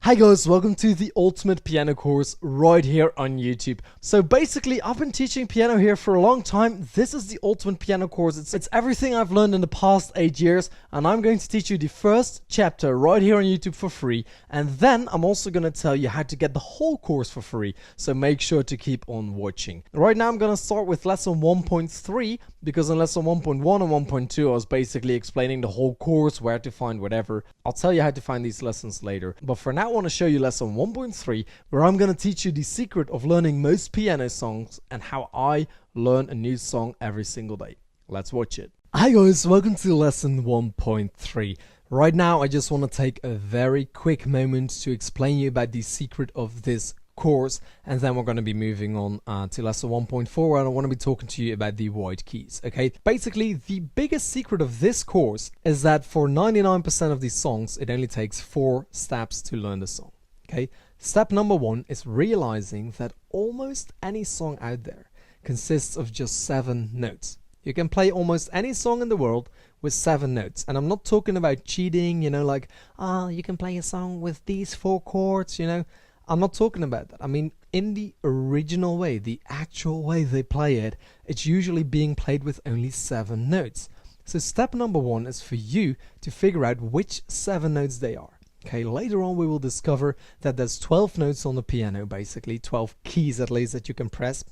Hi guys, welcome to the ultimate piano course right here on YouTube. So basically, I've been teaching piano here for a long time. This is the ultimate piano course. It's everything I've learned in the past 8 years, and I'm going to teach you the first chapter right here on YouTube for free. And then I'm also going to tell you how to get the whole course for free. So make sure to keep on watching. Right now, I'm going to start with lesson 1.3 because in lesson 1.1 and 1.2, I was basically explaining the whole course, where to find whatever. I'll tell you how to find these lessons later. But for now, I want to show you lesson 1.3, where I'm going to teach you the secret of learning most piano songs and how I learn a new song every single day. Let's watch it. Hi guys, welcome to lesson 1.3. Right now, I just want to take a very quick moment to explain you about the secret of this course, and then we're going to be moving on to lesson 1.4, where I want to be talking to you about the white keys. Okay, basically the biggest secret of this course is that for 99% of these songs it only takes 4 steps to learn the song. Okay, step number 1 is realizing that almost any song out there consists of just 7 notes. You can play almost any song in the world with 7 notes, and I'm not talking about cheating, you know, like you can play a song with these 4 chords, you know. I'm not talking about that. I mean, in the original way, the actual way they play it, it's usually being played with only 7 notes. So step number 1 is for you to figure out which 7 notes they are. Okay, later on we will discover that there's 12 notes on the piano, basically 12 keys at least that you can press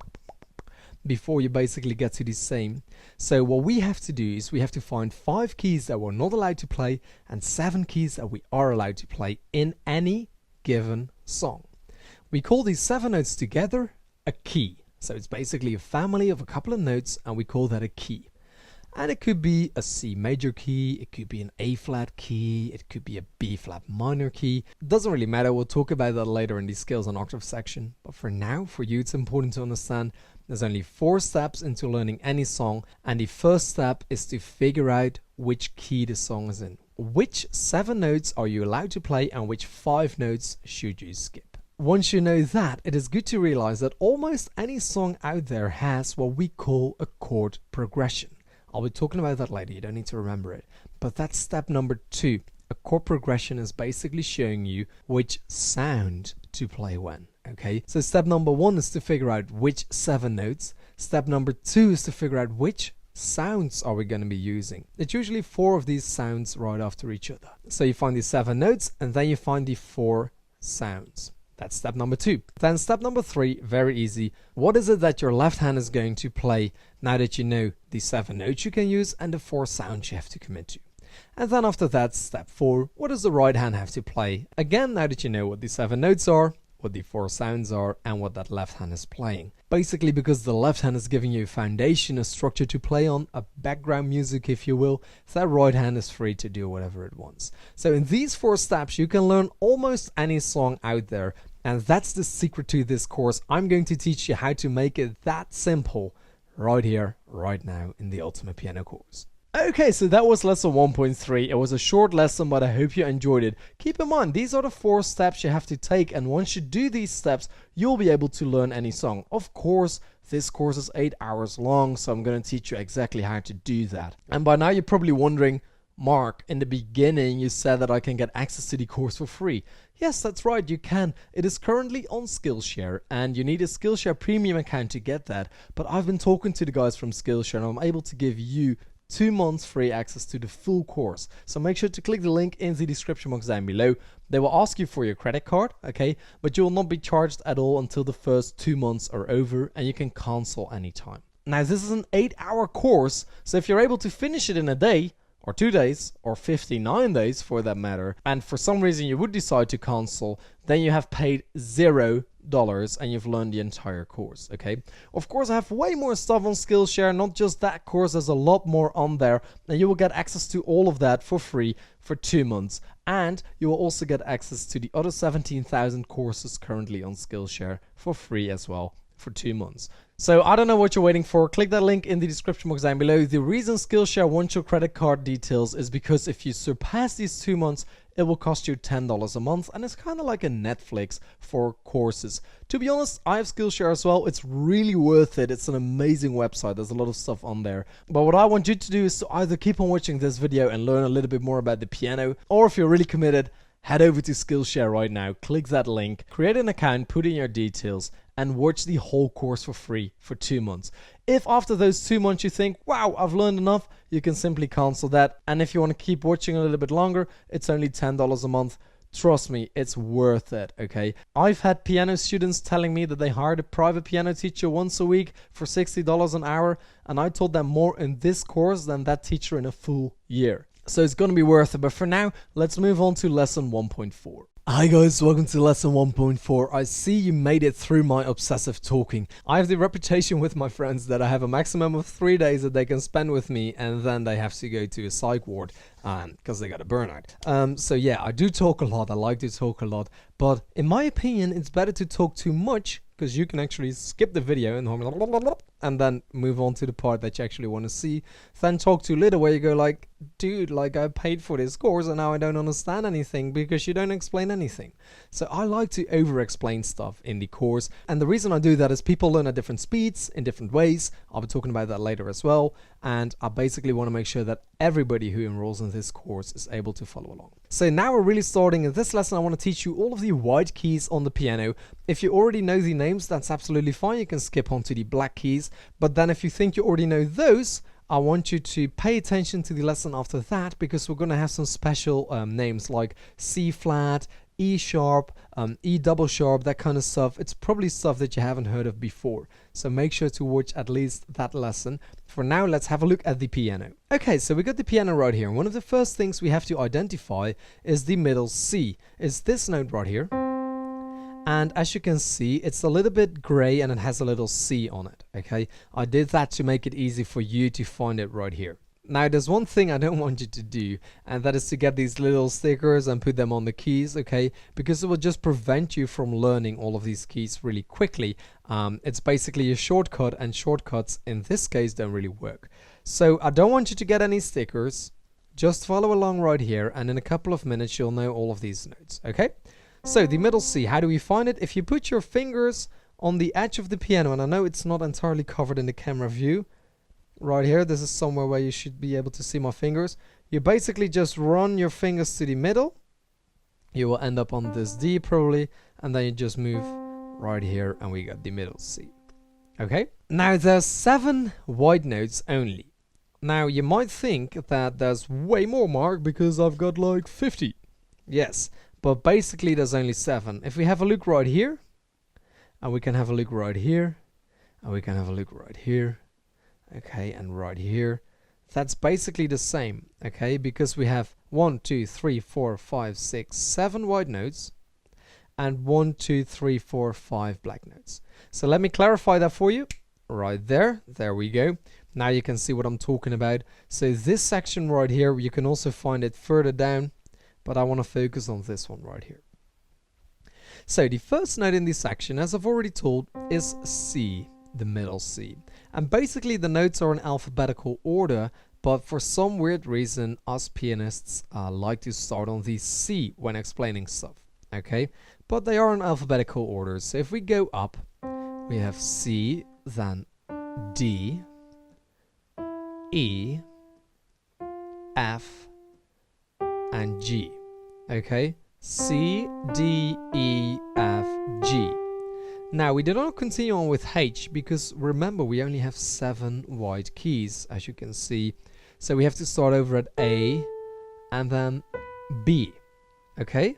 before you basically get to the same. So what we have to do is we have to find 5 keys that we're not allowed to play and 7 keys that we are allowed to play in any given song. We call these 7 notes together a key. So it's basically a family of a couple of notes, and we call that a key. And it could be a C major key, it could be an A flat key, it could be a B flat minor key. It doesn't really matter, we'll talk about that later in the scales and octave section. But for now, for you, it's important to understand there's only 4 steps into learning any song, and the first step is to figure out which key the song is in. Which 7 notes are you allowed to play and which 5 notes should you skip? Once you know that, it is good to realize that almost any song out there has what we call a chord progression. I'll be talking about that later, you don't need to remember it. But that's step number 2. A chord progression is basically showing you which sound to play when. Okay, so step number 1 is to figure out which 7 notes. Step number 2 is to figure out which sounds are we going to be using. It's usually 4 of these sounds right after each other. So you find the 7 notes and then you find the 4 sounds. That's step number 2. Then step number 3, very easy. What is it that your left hand is going to play now that you know the 7 notes you can use and the 4 sounds you have to commit to? And then after that, step 4, what does the right hand have to play? Again, now that you know what the 7 notes are, what the 4 sounds are, and what that left hand is playing. Basically because the left hand is giving you a foundation, a structure to play on, a background music if you will, so that right hand is free to do whatever it wants. So in these 4 steps you can learn almost any song out there, and that's the secret to this course. I'm going to teach you how to make it that simple right here, right now in the Ultimate Piano course. Okay, so that was lesson 1.3. It was a short lesson, but I hope you enjoyed it. Keep in mind, these are the 4 steps you have to take, and once you do these steps, you'll be able to learn any song. Of course, this course is 8 hours long, so I'm going to teach you exactly how to do that. And by now, you're probably wondering, Mark, in the beginning, you said that I can get access to the course for free. Yes, that's right, you can. It is currently on Skillshare, and you need a Skillshare premium account to get that. But I've been talking to the guys from Skillshare, and I'm able to give you 2 months free access to the full course. So make sure to click the link in the description box down below. They will ask you for your credit card, okay? But you will not be charged at all until the first 2 months are over, and you can cancel anytime. Now, this is an 8-hour course, so if you're able to finish it in a day, or 2 days, or 59 days for that matter, and for some reason you would decide to cancel, then you have paid $0 and you've learned the entire course, okay? Of course, I have way more stuff on Skillshare, not just that course, there's a lot more on there, and you will get access to all of that for free for 2 months. And you will also get access to the other 17,000 courses currently on Skillshare for free as well for 2 months. So I don't know what you're waiting for. Click that link in the description box down below. The reason Skillshare wants your credit card details is because if you surpass these 2 months, it will cost you $10 a month, and it's kind of like a Netflix for courses. To be honest, I have Skillshare as well. It's really worth it. It's an amazing website. There's a lot of stuff on there. But what I want you to do is to either keep on watching this video and learn a little bit more about the piano, or if you're really committed, Head over to Skillshare right now, click that link, create an account, put in your details, and watch the whole course for free for 2 months. If after those 2 months you think, wow, I've learned enough, you can simply cancel that. And if you want to keep watching a little bit longer, it's only $10 a month. Trust me, it's worth it, okay? I've had piano students telling me that they hired a private piano teacher once a week for $60 an hour, and I taught them more in this course than that teacher in a full year. So it's gonna be worth it, but for now, let's move on to lesson 1.4. Hi guys, welcome to lesson 1.4. I see you made it through my obsessive talking. I have the reputation with my friends that I have a maximum of 3 days that they can spend with me, and then they have to go to a psych ward because they got a burnout. So yeah, I do talk a lot. I like to talk a lot, but in my opinion, it's better to talk too much because you can actually skip the video and then move on to the part that you actually want to see, then talk too little where you go like, dude, like I paid for this course and now I don't understand anything because you don't explain anything. So I like to over explain stuff in the course, and the reason I do that is people learn at different speeds in different ways. I'll be talking about that later as well, and I basically want to make sure that everybody who enrolls in this course is able to follow along. So now we're really starting. In this lesson I want to teach you all of the white keys on the piano. If you already know the names, that's absolutely fine, you can skip on to the black keys. But then if you think you already know those, I want you to pay attention to the lesson after that, because we're going to have some special names like C flat, E sharp, E double sharp, that kind of stuff. It's probably stuff that you haven't heard of before. So make sure to watch at least that lesson. For now, let's have a look at the piano. Okay, so we got the piano right here. And one of the first things we have to identify is the middle C. It's this note right here. And as you can see, it's a little bit gray and it has a little C on it, okay? I did that to make it easy for you to find it right here. Now, there's one thing I don't want you to do, and that is to get these little stickers and put them on the keys, okay? Because it will just prevent you from learning all of these keys really quickly. It's basically a shortcut, and shortcuts in this case don't really work. So I don't want you to get any stickers. Just follow along right here, and in a couple of minutes you'll know all of these notes, okay? So the middle C, how do we find it? If you put your fingers on the edge of the piano, and I know it's not entirely covered in the camera view, right here, this is somewhere where you should be able to see my fingers. You basically just run your fingers to the middle. You will end up on this D probably, and then you just move right here and we got the middle C. Okay, now there's 7 white notes only. Now you might think that there's way more, Mark, because I've got like 50. Yes. But basically there's only 7. If we have a look right here, and we can have a look right here, and we can have a look right here, okay, and right here, that's basically the same, okay, because we have 1, 2, 3, 4, 5, 6, 7 white notes, and 1, 2, 3, 4, 5 black notes. So let me clarify that for you, right there, there we go. Now you can see what I'm talking about. So this section right here, you can also find it further down, but I want to focus on this one right here. So the first note in this section, as I've already told, is C, the middle C. And basically the notes are in alphabetical order, but for some weird reason, us pianists like to start on the C when explaining stuff, okay? But they are in alphabetical order. So if we go up, we have C, then D, E, F, and G, okay? C, D, E, F, G. Now we do not continue on with H because remember we only have 7 white keys, as you can see. So we have to start over at A and then B, okay?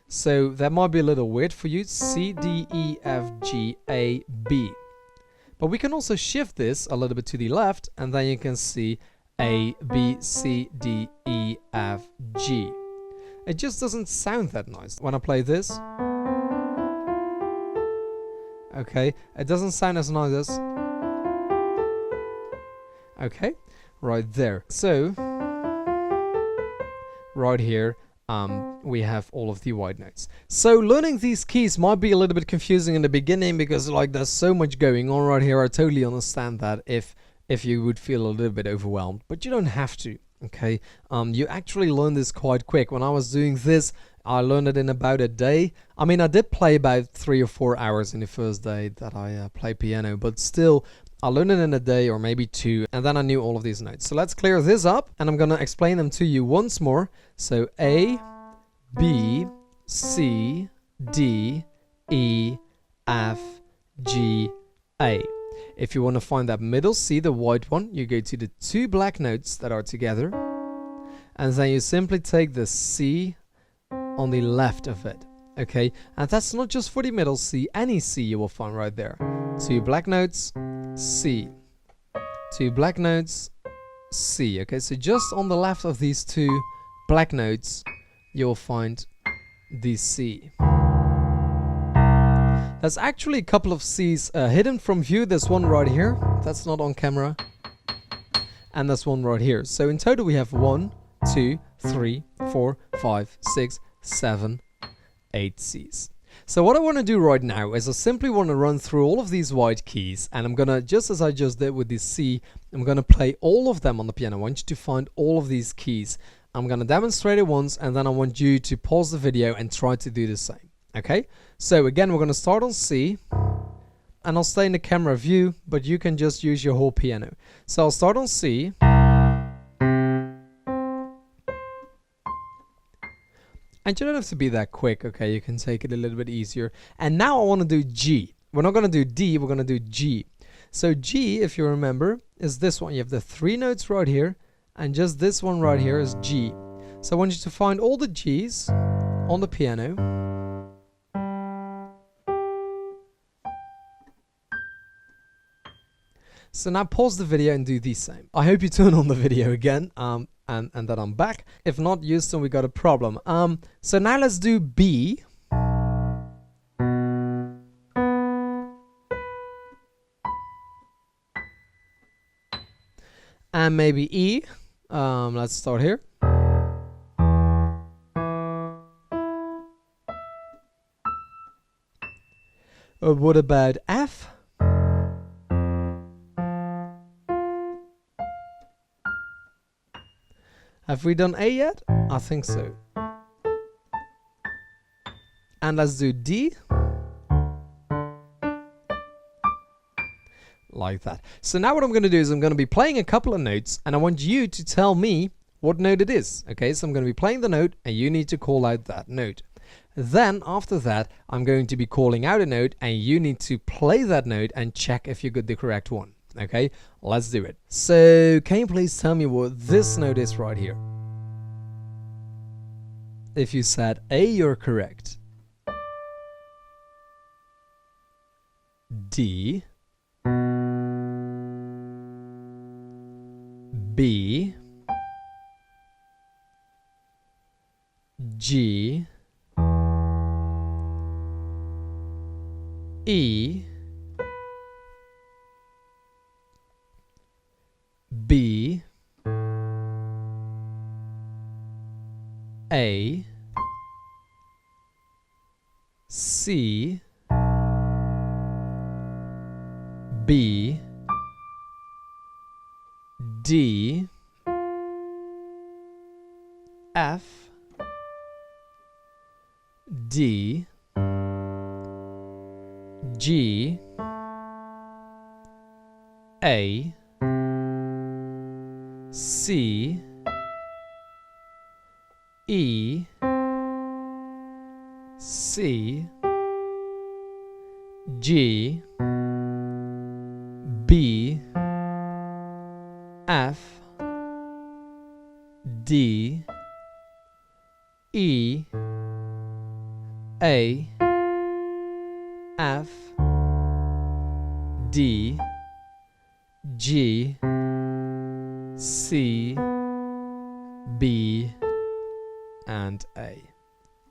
So that might be a little weird for you. C, D, E, F, G, A, B. But we can also shift this a little bit to the left, and then you can see A, B, C, D, E, F, G. It just doesn't sound that nice when I play this. Okay, it doesn't sound as nice as... Okay, right there. So, right here, we have all of the white notes. So learning these keys might be a little bit confusing in the beginning because like there's so much going on right here. I totally understand that if you would feel a little bit overwhelmed, but you don't have to, okay? You actually learn this quite quick. When I was doing this, I learned it in about a day. I mean, I did play about 3 or 4 hours in the first day that I played piano, but still, I learned it in a day or maybe 2, and then I knew all of these notes. So let's clear this up, and I'm gonna explain them to you once more. So A, B, C, D, E, F, G, A. If you want to find that middle C, the white one, you go to the two black notes that are together, and then you simply take the C on the left of it. Okay, and that's not just for the middle C, any C you will find right there. Two black notes, C. Two black notes, C. Okay, so just on the left of these two black notes, you'll find the C. There's actually a couple of C's hidden from view. There's one right here, that's not on camera, and there's one right here. So in total we have 1, 2, 3, 4, 5, 6, 7, 8 C's. So what I want to do right now is I simply want to run through all of these white keys, and I'm gonna, just as I just did with the C, I'm gonna play all of them on the piano. I want you to find all of these keys. I'm gonna demonstrate it once, and then I want you to pause the video and try to do the same. Okay, so again we're gonna start on C, and I'll stay in the camera view, but you can just use your whole piano. So I'll start on C, and you don't have to be that quick, okay? You can take it a little bit easier. And now I want to do G. We're not going to do D, we're going to do G. So G, if you remember, is this one. You have the three notes right here, and just this one right here is G. So I want you to find all the G's on the piano. So now pause the video and do the same. I hope you turn on the video again. And that I'm back. If not, Houston, we got a problem. So now let's do B. And maybe E. Let's start here. What about F? Have we done A yet? I think so. And let's do D. Like that. So now what I'm going to do is I'm going to be playing a couple of notes, and I want you to tell me what note it is. Okay, so I'm going to be playing the note, and you need to call out that note. Then after that, I'm going to be calling out a note, and you need to play that note and check if you got the correct one. Okay, let's do it. So can you please tell me what this note is right here? If you said A, you're correct. D, B, G, E, B, A, C, B, D, F, D, G, A, C, E, C, G, B, F, D, E, A, F, D, G, C, B, and A.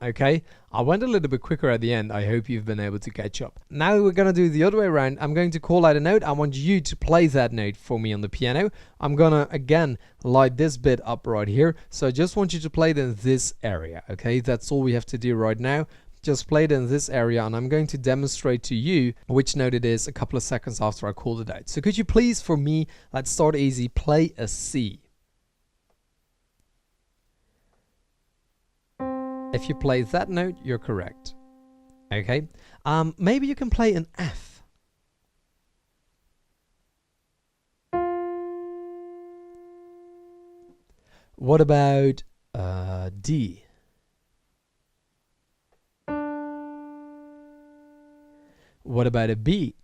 Okay, I went a little bit quicker at the end. I hope you've been able to catch up. Now we're going to do the other way around. I'm going to call out a note. I want you to play that note for me on the piano. I'm going to, again, light this bit up right here. So I just want you to play it in this area. Okay, that's all we have to do right now. Just play it in this area, and I'm going to demonstrate to you which note it is a couple of seconds after I call it out. So could you please, for me, let's start easy, play a C. If you play that note, you're correct. Okay. Maybe you can play an F. What about D? What about a B?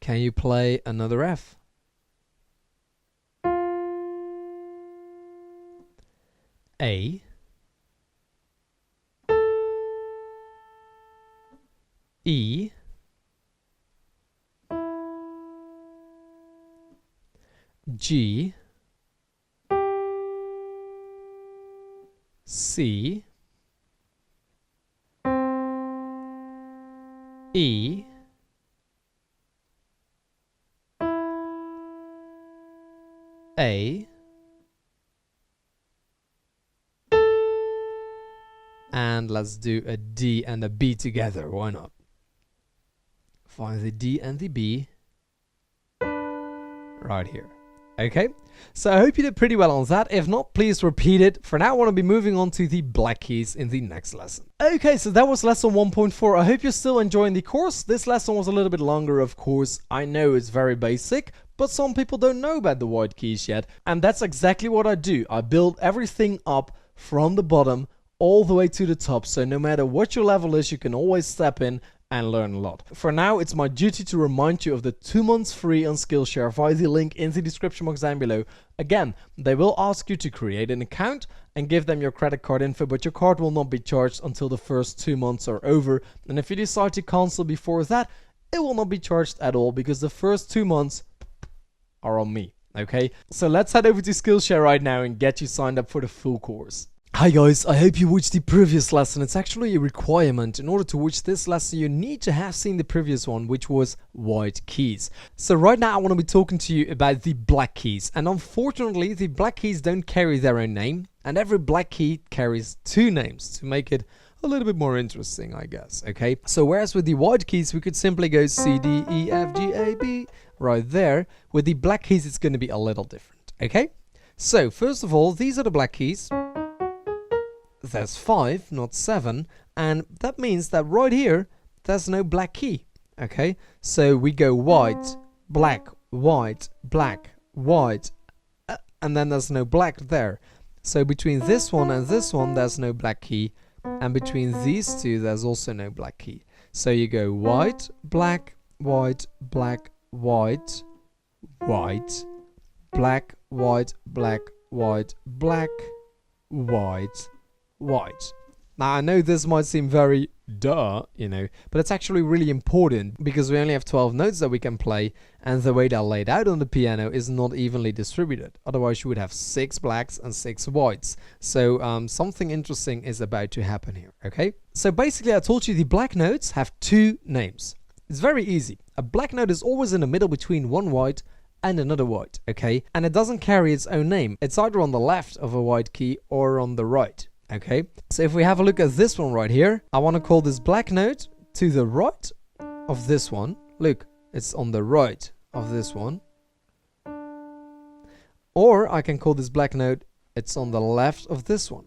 Can you play another F? A, E, G, C, E, A, and let's do a D and a B together, why not? Find the D and the B right here. Okay, so I hope you did pretty well on that. If not, please repeat it. For now, I want to be moving on to the black keys in the next lesson. Okay, so that was lesson 1.4. I hope you're still enjoying the course. This lesson was a little bit longer, of course. I know it's very basic, but some people don't know about the white keys yet. And that's exactly what I do. I build everything up from the bottom all the way to the top. So no matter what your level is, you can always step in and learn a lot. For now, it's my duty to remind you of the 2 months free on Skillshare via the link in the description box down below. Again, they will ask you to create an account and give them your credit card info, but your card will not be charged until the first 2 months are over. And if you decide to cancel before that, it will not be charged at all because the first 2 months are on me. Okay, so let's head over to Skillshare right now and get you signed up for the full course. Hi guys, I hope you watched the previous lesson. It's actually a requirement. In order to watch this lesson, you need to have seen the previous one, which was white keys. So right now I want to be talking to you about the black keys. And unfortunately, the black keys don't carry their own name. And every black key carries 2 names to make it a little bit more interesting, I guess. Okay, so whereas with the white keys, we could simply go C, D, E, F, G, A, B right there. With the black keys, it's going to be a little different. Okay, so first of all, these are the black keys. There's 5, not 7, and that means that right here there's no black key. Okay, so we go white, black, white, black, white, and then there's no black there. So between this one and this one there's no black key, and between these two there's also no black key. So you go white, black, white, black, white, white, black, white, black, white, black, white, white. Now I know this might seem very duh, you know, but it's actually really important because we only have 12 notes that we can play, and the way they're laid out on the piano is not evenly distributed. Otherwise you would have 6 blacks and 6 whites. So something interesting is about to happen here. Okay, so basically I told you the black notes have 2 names. It's very easy. A black note is always in the middle between one white and another white. Okay, and it doesn't carry its own name. It's either on the left of a white key or on the right. Okay, so if we have a look at this one right here, I want to call this black note to the right of this one. Look, it's on the right of this one. Or I can call this black note, it's on the left of this one.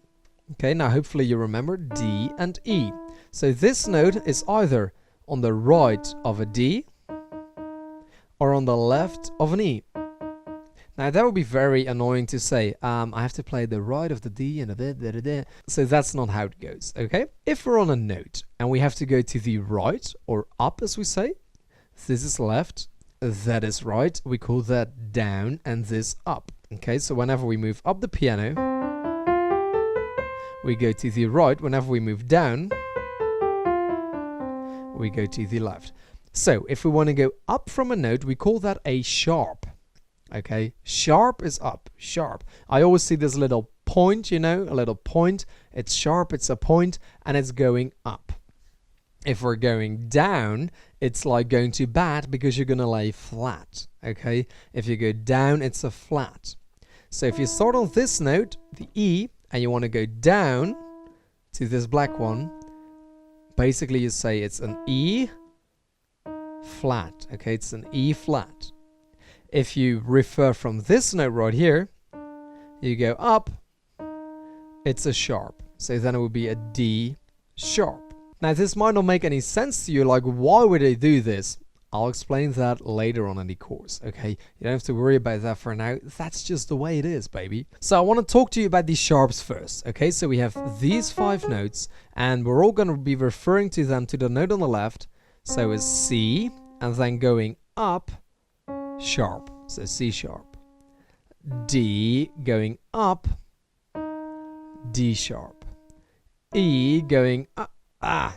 Okay, now hopefully you remember D and E. So this note is either on the right of a D or on the left of an E. Now that would be very annoying to say. I have to play the right of the D and the so that's not how it goes. Okay, if we're on a note and we have to go to the right or up, as we say, this is left, that is right, we call that down, and this up. Okay, so whenever we move up the piano, we go to the right. Whenever we move down, we go to the left. So if we want to go up from a note, we call that a sharp. Okay, sharp is up, sharp. I always see this little point, you know, a little point. It's sharp, it's a point, and it's going up. If we're going down, it's like going to bat because you're going to lay flat. Okay, if you go down, it's a flat. So if you start on this note, the E, and you want to go down to this black one, basically you say it's an E flat. Okay, it's an E flat. If you refer from this note right here, you go up, it's a sharp. So then it would be a D sharp. Now this might not make any sense to you, like why would they do this? I'll explain that later on in the course, okay? You don't have to worry about that for now. That's just the way it is, baby. So I want to talk to you about these sharps first, okay? So we have these 5 notes, and we're all going to be referring to them to the note on the left. So it's C, and then going up, sharp. So C sharp. D going up, D sharp. E going up.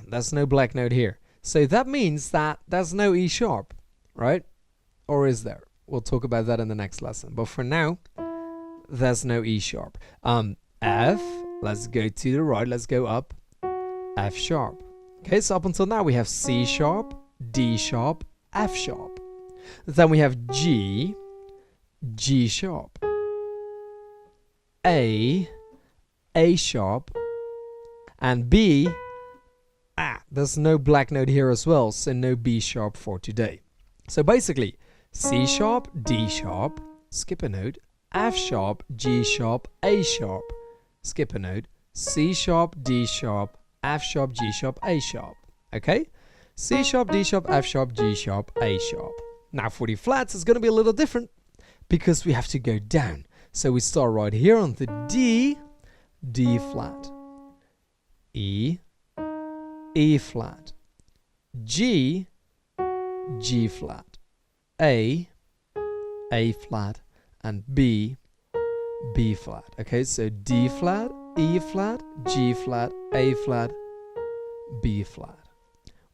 There's no black note here. So that means that there's no E sharp, right? Or is there? We'll talk about that in the next lesson. But for now, there's no E sharp. F, let's go to the right, let's go up, F sharp. Okay, so up until now we have C sharp, D sharp, F sharp. Then we have G, G sharp, A sharp, and B. There's no black note here as well, so no B sharp for today. So basically, C sharp, D sharp, skip a note, F sharp, G sharp, A sharp, skip a note, C sharp, D sharp, F sharp, G sharp, A sharp. Okay? C sharp, D sharp, F sharp, G sharp, A sharp. Now for the flats, it's going to be a little different because we have to go down. So we start right here on the D, D flat, E, E flat, G, G flat, A flat, and B flat. Okay, so D flat, E flat, G flat, A flat, B flat.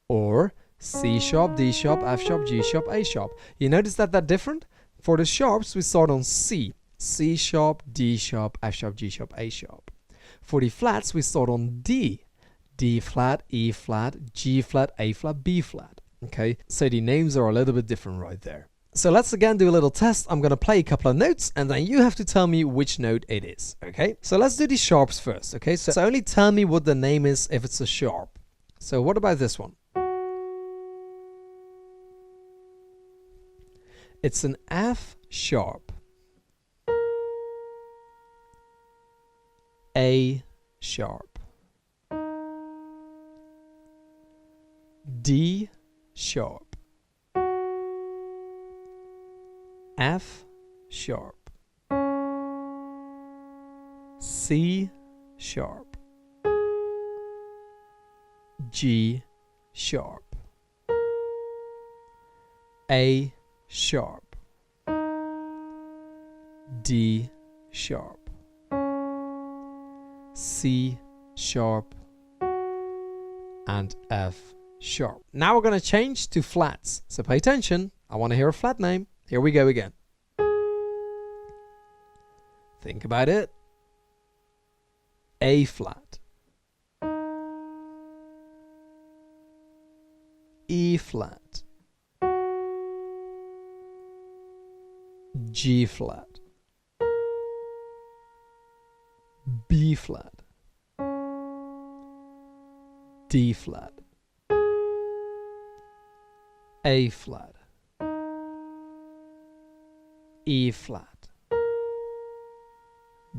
Or C sharp, D sharp, F sharp, G sharp, A sharp. You notice that they're different? For the sharps, we start on C. C sharp, D sharp, F sharp, G sharp, A sharp. For the flats, we start on D. D flat, E flat, G flat, A flat, B flat. Okay, so the names are a little bit different right there. So let's again do a little test. I'm going to play a couple of notes and then you have to tell me which note it is. Okay, so let's do the sharps first. Okay, so only tell me what the name is if it's a sharp. So what about this one? It's an F sharp, A sharp, D sharp, F sharp, C sharp, G sharp, A sharp, D sharp, C sharp, and F sharp. Now we're going to change to flats. So pay attention. I want to hear a flat name. Here we go again. Think about it. A flat, E flat, G flat, B flat, D flat, A flat, E flat,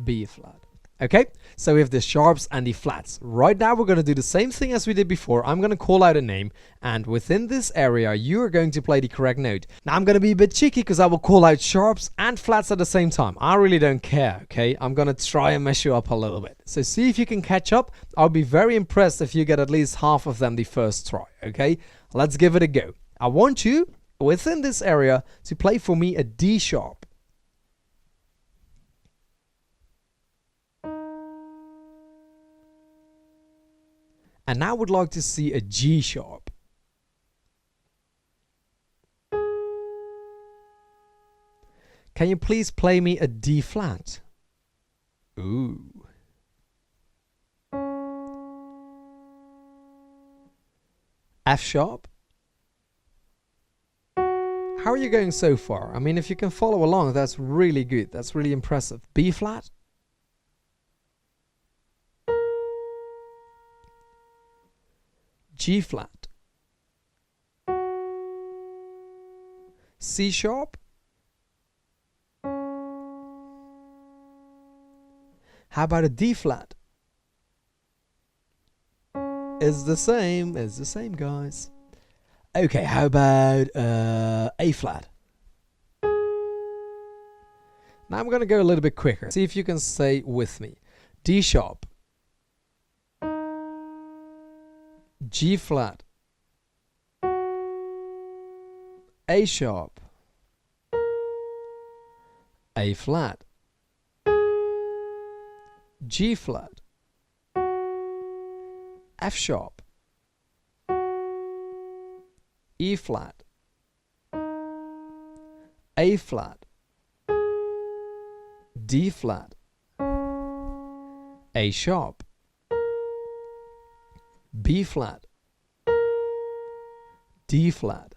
B flat. Okay, so we have the sharps and the flats. Right now we're going to do the same thing as we did before. I'm going to call out a name, and within this area you are going to play the correct note. Now I'm going to be a bit cheeky because I will call out sharps and flats at the same time. I really don't care, okay? I'm going to try and mess you up a little bit. So see if you can catch up. I'll be very impressed if you get at least half of them the first try, okay? Let's give it a go. I want you, within this area, to play for me a D sharp. And now I would like to see a G sharp. Can you please play me a D flat? Ooh. F sharp? How are you going so far? I mean, if you can follow along, that's really good. That's really impressive. B flat? G flat, C sharp, how about a D flat? It's the same guys. Okay, how about A flat? Now I'm going to go a little bit quicker. See if you can say with me. D sharp, G flat, A sharp, A flat, G flat, F sharp, E flat, A flat, D flat, A sharp, B flat, D flat,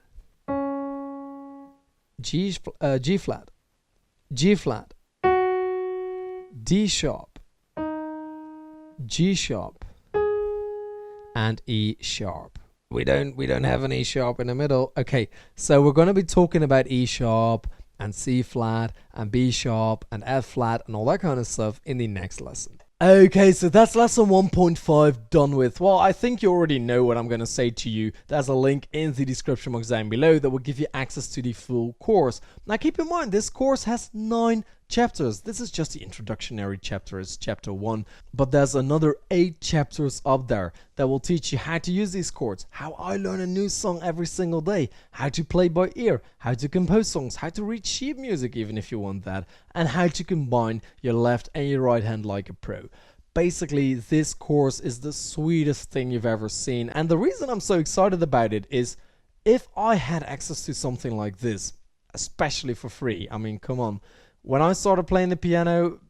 G flat, G flat, D sharp, G sharp, and E sharp. We don't have an E sharp in the middle. Okay, so we're going to be talking about E sharp and C flat and B sharp and F flat and all that kind of stuff in the next lesson. Okay, so that's lesson 1.5 done with. Well, I think you already know what I'm going to say to you. There's a link in the description box down below that will give you access to the full course. Now keep in mind, this course has 9 chapters. This is just the introductory chapter, it's chapter 1, but there's another 8 chapters up there that will teach you how to use these chords, how I learn a new song every single day, how to play by ear, how to compose songs, how to read sheet music even if you want that, and how to combine your left and your right hand like a pro. Basically, this course is the sweetest thing you've ever seen, and the reason I'm so excited about it is if I had access to something like this, especially for free, I mean, come on. When I started playing the piano,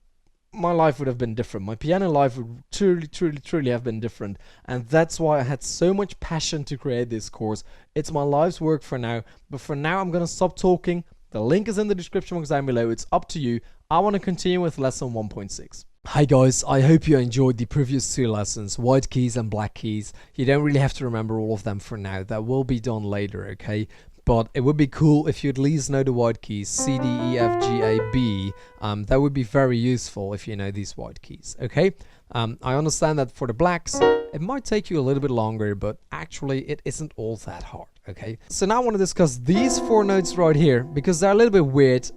my life would have been different. My piano life would truly have been different. And that's why I had so much passion to create this course. It's my life's work for now. But for now, I'm going to stop talking. The link is in the description box down below. It's up to you. I want to continue with lesson 1.6. Hi guys, I hope you enjoyed the previous 2 lessons, white keys and black keys. You don't really have to remember all of them for now. That will be done later, okay? But it would be cool if you at least know the white keys, C, D, E, F, G, A, B. That would be very useful if you know these white keys, okay? I understand that for the blacks, it might take you a little bit longer, but actually it isn't all that hard, okay? So now I want to discuss these 4 notes right here, because they're a little bit weird.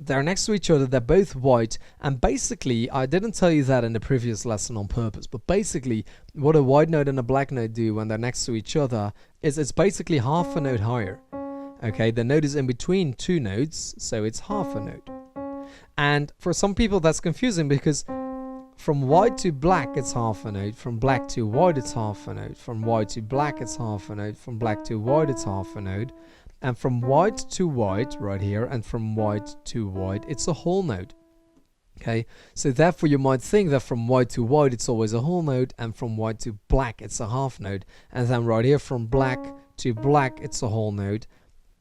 They're next to each other, they're both white, and basically, I didn't tell you that in the previous lesson on purpose, but basically, what a white note and a black note do when they're next to each other is it's basically half a note higher. Okay, the note is in between 2 notes, so it's half a note. And for some people that's confusing because from white to black it's half a note, from black to white it's half a note, from white to black it's half a note, from black to white it's half a note, and from white to white right here, and from white to white it's a whole note. Okay, so therefore you might think that from white to white it's always a whole note, and from white to black it's a half note, and then right here from black to black it's a whole note,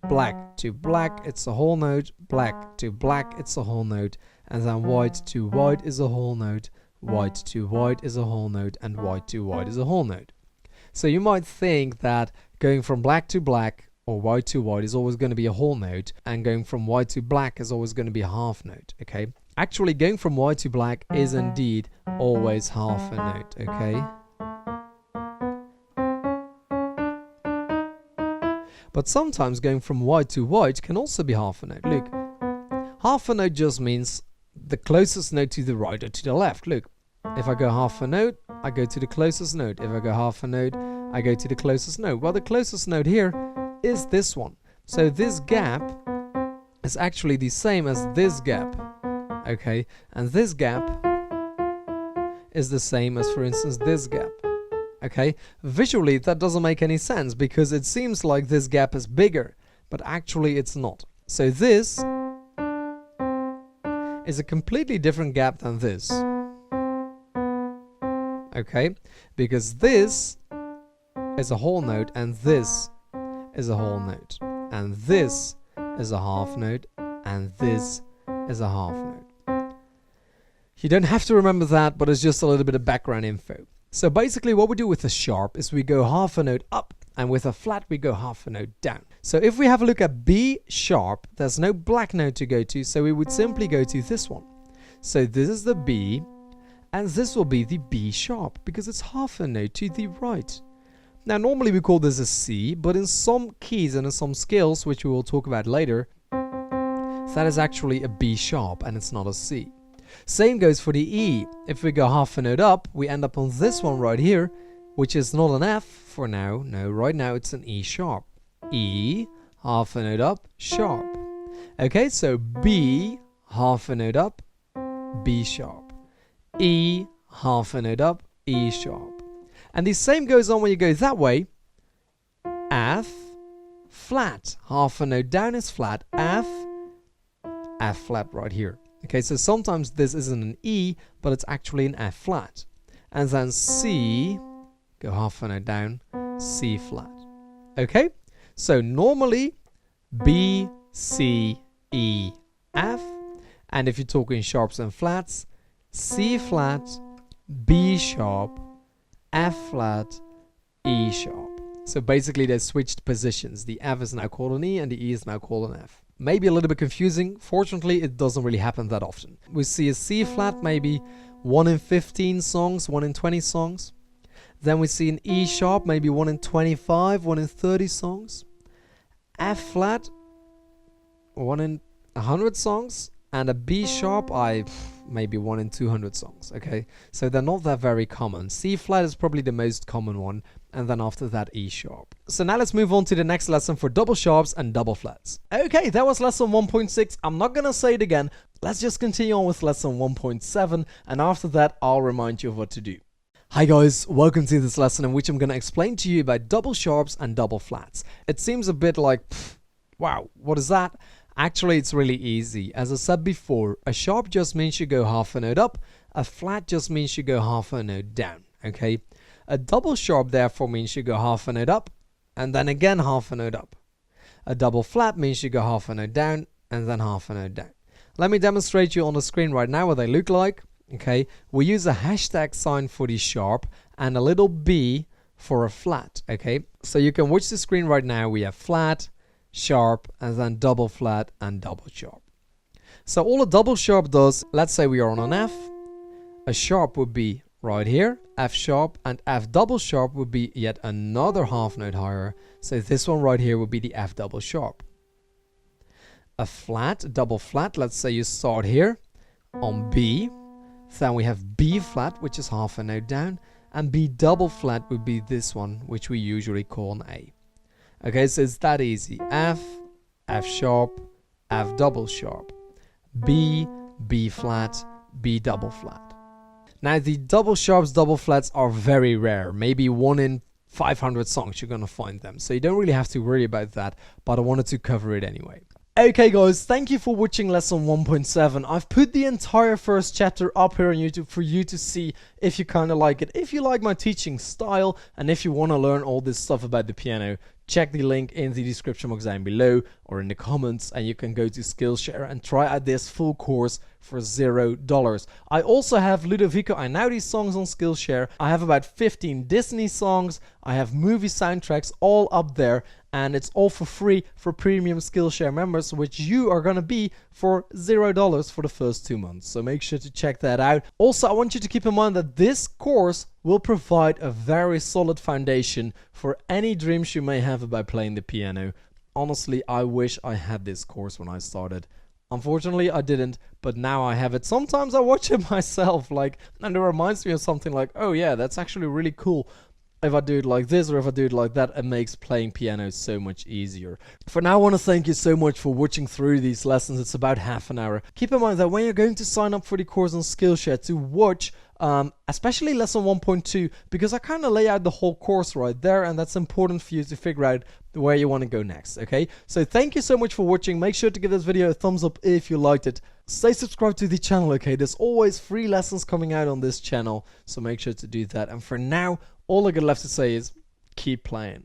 black to black it's a whole note, black to black it's a whole note, and then white to white is a whole note, white to white is a whole note, and white to white is a whole note. So you might think that going from black to black or white to white is always going to be a whole note, and going from white to black is always going to be a half note, okay? Actually, going from white to black is indeed always half a note, okay? But sometimes going from white to white can also be half a note. Look, half a note just means the closest note to the right or to the left. Look, if I go half a note, I go to the closest note. If I go half a note, I go to the closest note. Well, the closest note here is this one. So this gap is actually the same as this gap, okay? And this gap is the same as, for instance, this gap. Okay, visually that doesn't make any sense because it seems like this gap is bigger, but actually it's not. So this is a completely different gap than this. Okay, because this is a whole note and this is a whole note, and this is a half note, and this is a half note. You don't have to remember that, but it's just a little bit of background info. So basically what we do with a sharp is we go half a note up, and with a flat we go half a note down. So if we have a look at B sharp, there's no black note to go to, so we would simply go to this one. So this is the B, and this will be the B sharp, because it's half a note to the right. Now normally we call this a C, but in some keys and in some scales, which we will talk about later, that is actually a B sharp and it's not a C. Same goes for the E. If we go half a note up, we end up on this one right here, which is not an F for now. No, right now it's an E sharp. E, half a note up, sharp. Okay, so B, half a note up, B sharp. E, half a note up, E sharp. And the same goes on when you go that way. F, flat, half a note down is flat, F, F flat right here. Okay, so sometimes this isn't an E, but it's actually an F flat. And then C, go half a note down, C flat. Okay, so normally B, C, E, F. And if you're talking sharps and flats, C flat, B sharp, F flat, E sharp. So basically they switched positions. The F is now called an E and the E is now called an F. Maybe a little bit confusing. Fortunately, it doesn't really happen that often. We see a C flat maybe 1 in 15 songs, 1 in 20 songs. Then we see an E sharp, maybe 1 in 25, 1 in 30 songs. F flat, 1 in 100 songs. And a B sharp, maybe 1 in 200 songs, okay? So they're not that very common. C flat is probably the most common one, and then after that E sharp. So now let's move on to the next lesson for double sharps and double flats. Okay, that was lesson 1.6. I'm not gonna say it again. Let's just continue on with lesson 1.7, and after that, I'll remind you of what to do. Hi guys, welcome to this lesson in which I'm gonna explain to you about double sharps and double flats. It seems a bit like, wow, what is that? Actually, it's really easy. As I said before, a sharp just means you go half a note up. A flat just means you go half a note down, okay? A double sharp therefore means you go half a note up and then again half a note up. A double flat means you go half a note down and then half a note down. Let me demonstrate you on the screen right now what they look like, okay? We use a hashtag sign for the sharp and a little B for a flat, okay? So you can watch the screen right now. We have flat, sharp, and then double flat and double sharp. So all a double sharp does, let's say we are on an F, a sharp would be right here, F sharp, and F double sharp would be yet another half note higher. So this one right here would be the F double sharp. A flat, a double flat, let's say you start here on B, then we have B flat, which is half a note down, and B double flat would be this one, which we usually call an A. Okay, so it's that easy. F, F sharp, F double sharp. B, B flat, B double flat. Now the double sharps, double flats are very rare. Maybe 1 in 500 songs you're gonna find them. So you don't really have to worry about that, but I wanted to cover it anyway. Okay guys, thank you for watching lesson 1.7. I've put the entire first chapter up here on YouTube for you to see if you kind of like it, if you like my teaching style, and if you want to learn all this stuff about the piano. Check the link in the description box down below or in the comments, and you can go to Skillshare and try out this full course for $0. I also have Ludovico Einaudi songs on Skillshare. I have about 15 Disney songs. I have movie soundtracks all up there, and it's all for free for premium Skillshare members, which you are gonna be for $0 for the first 2 months. So make sure to check that out. Also, I want you to keep in mind that this course will provide a very solid foundation for any dreams you may have about playing the piano. Honestly, I wish I had this course when I started. Unfortunately, I didn't, but now I have it. Sometimes I watch it myself, and it reminds me of something like, oh yeah, that's actually really cool. If I do it like this or if I do it like that, it makes playing piano so much easier. For now, I want to thank you so much for watching through these lessons. It's about half an hour. Keep in mind that when you're going to sign up for the course on Skillshare to watch especially lesson 1.2, because I kind of lay out the whole course right there, and that's important for you to figure out where you want to go next, okay? So thank you so much for watching. Make sure to give this video a thumbs up if you liked it. Stay subscribed to the channel, okay? There's always free lessons coming out on this channel, so make sure to do that. And for now, all I got left to say is keep playing.